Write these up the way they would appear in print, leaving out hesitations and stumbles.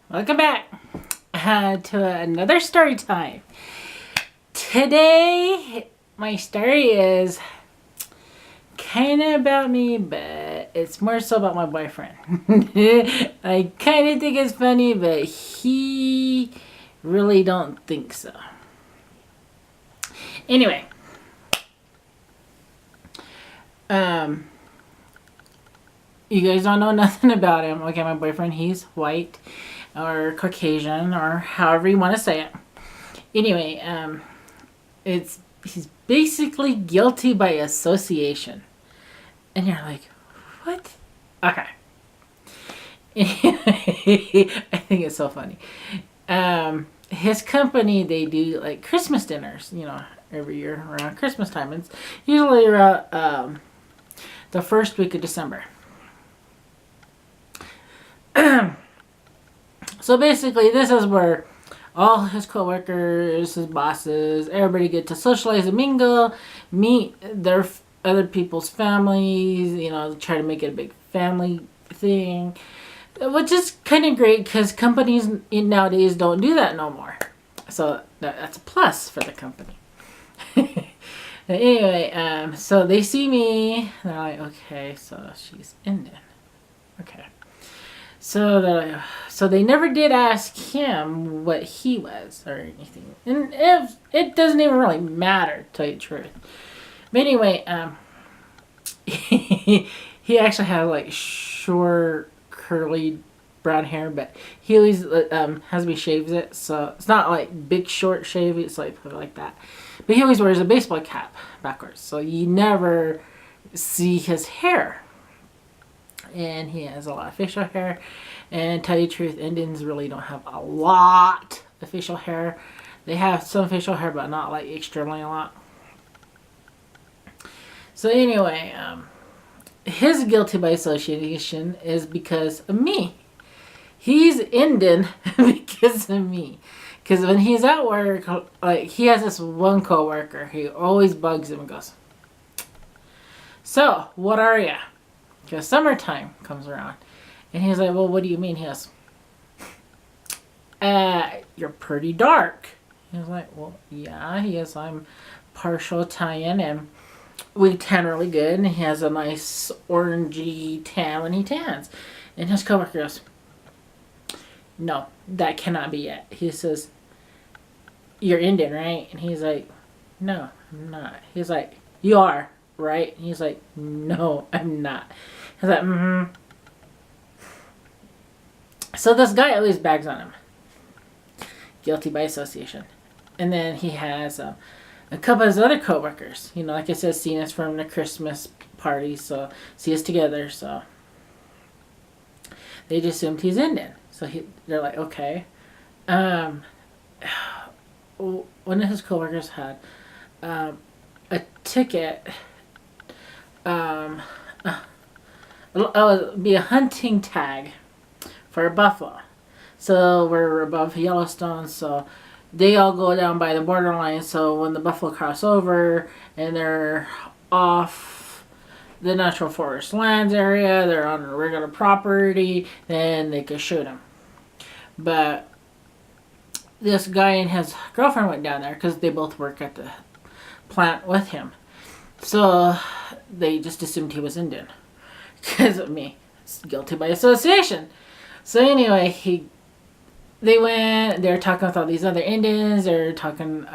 Welcome back to another story time. Today, my story is kind of about me, but it's more so about my boyfriend. I kind of think it's funny, but he really don't think so. Anyway, you guys don't know nothing about him. Okay, my boyfriend, he's white or Caucasian or however you want to say it. Anyway, he's basically guilty by association. And you're like, what? Okay. I think it's so funny. His company, they do like Christmas dinners, every year around Christmas time. It's usually around the first week of December. So basically, this is where all his coworkers, his bosses, everybody get to socialize and mingle, meet their other people's families, try to make it a big family thing, which is kind of great because companies nowadays don't do that no more. So that's a plus for the company. Anyway, so they see me, they're like, okay, so she's Indian. Okay. So they never did ask him what he was or anything, and if it doesn't even really matter, to tell you the truth. But anyway, he actually had like short, curly brown hair, but he always has me shaves it, so it's not like big short shave. It's like that, but he always wears a baseball cap backwards, so you never see his hair. And he has a lot of facial hair. And to tell you the truth, Indians really don't have a lot of facial hair. They have some facial hair, but not like extremely a lot. So anyway, his guilty by association is because of me. He's Indian because of me. Because when he's at work, like he has this one coworker, he always bugs him and goes, "So, what are ya?" Because summertime comes around. And he's like, well, what do you mean? He goes, you're pretty dark. He was like, well, yeah. He goes, I'm partial Italian and we tan really good. And he has a nice orangey tan when he tans. And his coworker goes, no, that cannot be it. He says, you're Indian, right? And he's like, no, I'm not. He's like, you are, right? And he's like, no, I'm not. He's like, mm-hmm. So this guy always bags on him. Guilty by association. And then he has a couple of his other coworkers. Like I said, seeing us from the Christmas party, so see us together, so they just assumed he's Indian. So they're like, okay. One of his coworkers had a ticket. It would be a hunting tag for a buffalo. So we're above Yellowstone, so they all go down by the borderline. So when the buffalo cross over and they're off the natural forest lands area, they're on a regular property, then they could shoot them. But this guy and his girlfriend went down there because they both work at the plant with him. So they just assumed he was Indian. Because of me. It's guilty by association. So anyway, they're talking with all these other Indians. They're talking,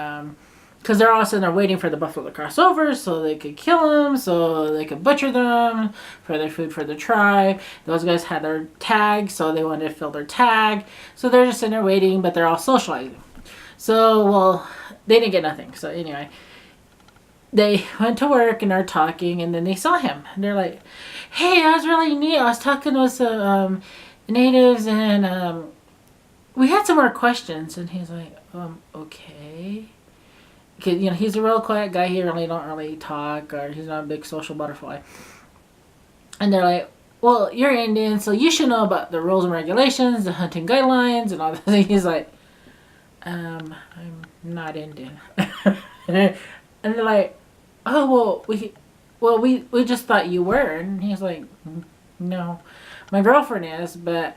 because they're all sitting there waiting for the buffalo to cross over so they could kill them, so they could butcher them for their food for the tribe. Those guys had their tag, so they wanted to fill their tag. So they're just sitting there waiting, but they're all socializing. So, well, they didn't get nothing. So anyway, they went to work and they're talking, and then they saw him. And they're like, hey, that was really neat. I was talking with some natives, and we had some more questions. And he's like, okay. Because, he's a real quiet guy. He really don't really talk, or he's not a big social butterfly. And they're like, well, you're Indian, so you should know about the rules and regulations, the hunting guidelines, and all that. And he's like, I'm not Indian. And they're like, oh, we just thought you were. And he's like, no, my girlfriend is, but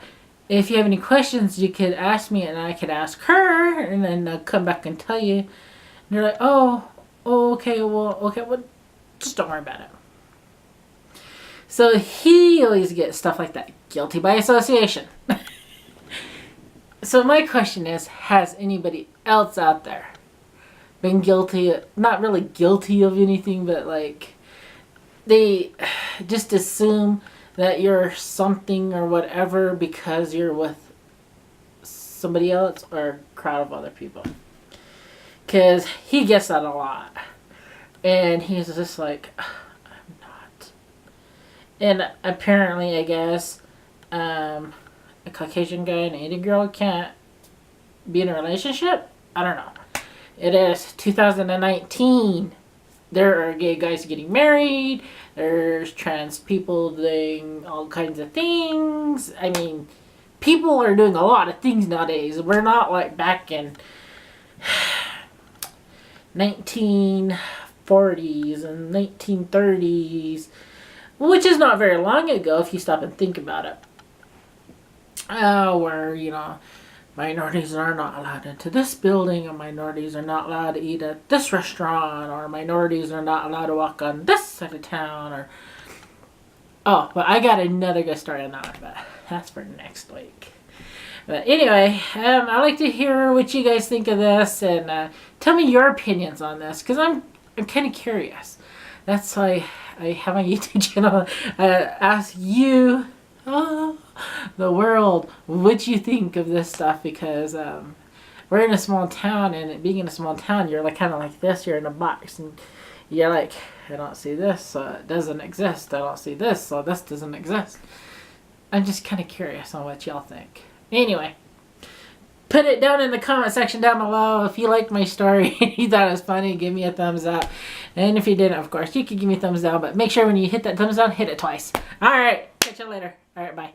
if you have any questions, you could ask me and I could ask her, and then I'll come back and tell you. And they're like, oh, okay, well, just don't worry about it. So he always gets stuff like that. Guilty by association. So my question is, has anybody else out there been guilty, not really guilty of anything, but like they just assume that you're something or whatever because you're with somebody else or a crowd of other people? Because he gets that a lot. And he's just like, I'm not. And apparently, I guess, a Caucasian guy and an Indian girl can't be in a relationship? I don't know. It is 2019. There are gay guys getting married. There's trans people doing all kinds of things. I mean, people are doing a lot of things nowadays. We're not like back in 1940s and 1930s, which is not very long ago if you stop and think about it. Where, you know, minorities are not allowed into this building, or minorities are not allowed to eat at this restaurant, or minorities are not allowed to walk on this side of town, or... Oh, but I got another good story on that one, but that's for next week. But anyway, I like to hear what you guys think of this, and tell me your opinions on this, because I'm kind of curious. That's why I have my YouTube channel. Ask you, the world, what you think of this stuff, because we're in a small town, and being in a small town, you're like kind of like this. You're in a box, and you're like, I don't see this, so it doesn't exist. I don't see this, so this doesn't exist. I'm just kind of curious on what y'all think. Anyway, put it down in the comment section down below. If you liked my story and you thought it was funny, give me a thumbs up. And if you didn't, of course, you could give me a thumbs down. But make sure when you hit that thumbs down, hit it twice. Alright, catch you later. Alright, bye.